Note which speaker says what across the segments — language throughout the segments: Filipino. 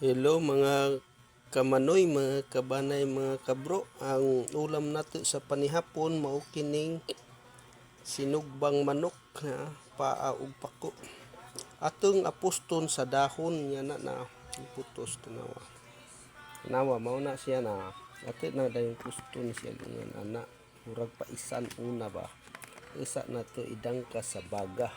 Speaker 1: Hello mga kamanoy, mga kabanay, mga kabro. Ang ulam nato sa panihapon mao kining sinugbang manok na paa ug pako. Atong apuston sa dahon nga na iputos tanawa. Tanawa mao na siya na ate na dayon puston siya ganyan ana. Murag paisan una ba. Isa na to idangka sa baga.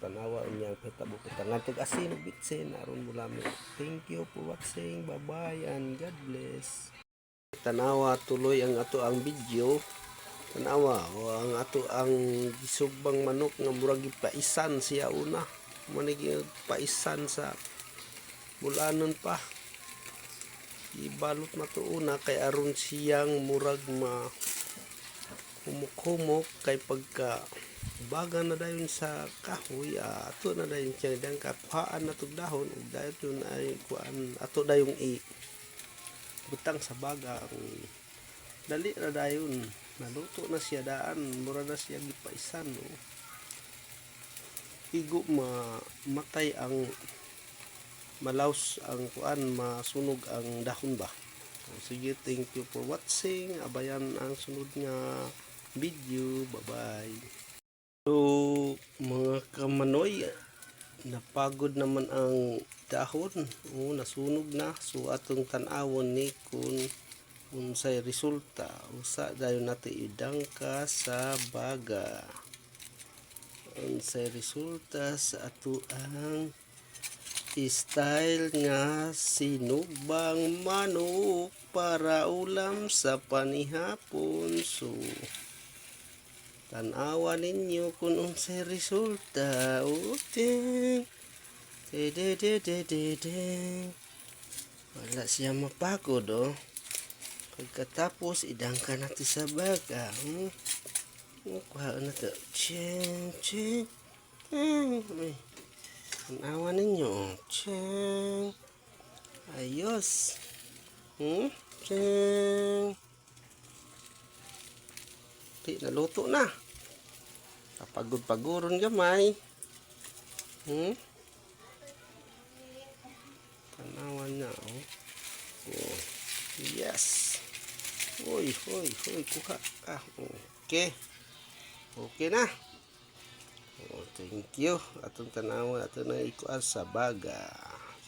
Speaker 1: Tanawa niya petabo petangantog asin bitsin aron mulami. Thank you for watching. Bye bye and God bless. Tanawa tuloy ang ato ang video. Tanawa ang ato ang gisugbang manok nga murag paisan siya una. Manigi paisan sa bulanon pa. Ibalot na to una kay aron siyang murag humok-humok kay pagka baga na dayon sa kahoy ato na dayon siya dang kaphaan na tug dahon ug dayon ay kuan ato dayong butang sa baga dali na dayon naluto na siya daan mura na siya gipaisan no. Igo matay ang malaws ang kuan masunog ang dahon ba. Sige, thank you for watching. Abayan ang sunod nga video. Bye bye. So mga kamanoy, napagod naman ang dahon. Nasunog na. So atong tan-awon ni kung unsay resulta. Usa dayon nato idangka sa baga. Unsay resulta sa ato ang style nga sinugbang manok para ulam sa panihapon. So tanawa ninyo kung unsay resulta. Okay. Wala siya mapagod pagkatapos idangka natin sa baga. Kuha na to. Ching. Tanawa ninyo. Ching. Ayos. Ching. Naluto na. Kapagod-paguron gamay. Tanawa na. Yes. Hoy. Kuha ka. Okay. Okay na. Thank you. Atong tanawa ato na ikuan sa baga.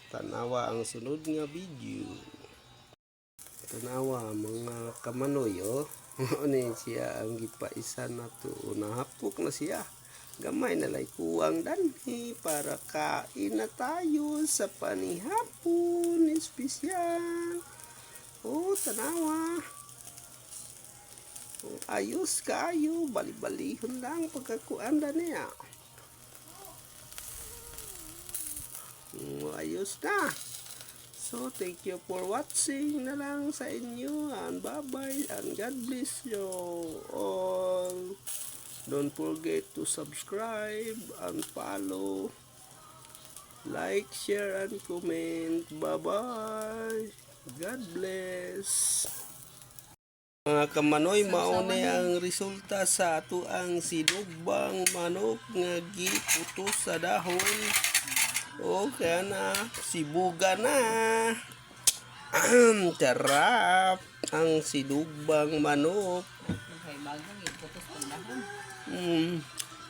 Speaker 1: Tanawa ang sunod nga video. Tanawa mga kamanoy ni siya ang gipaisan nato. Nahapok na siya. Gamay na lay kuwang danhi para kain na tayo sa panihapon espesyal. Tanawa. Ayos kayo, bali-balihon lang pagkakuanda niya. Ayos na. So, thank you for watching na lang sa inyo and bye-bye and God bless you all. Don't forget to subscribe and follow, like, share, and comment. Bye-bye. God bless. Mga kamanoy, mauni ang resulta sa ato ang sinugbang manok nga giputos sa dahon. Kaya na, sibuga na. Sarap ang sinugbang manok.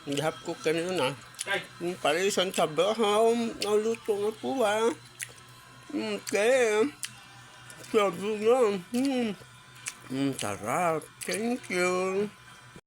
Speaker 1: Gihap ko kanina na. Parisan sa bahaw. Naluto nga po ba? Okay. Sabi nga. Sarap. Thank you.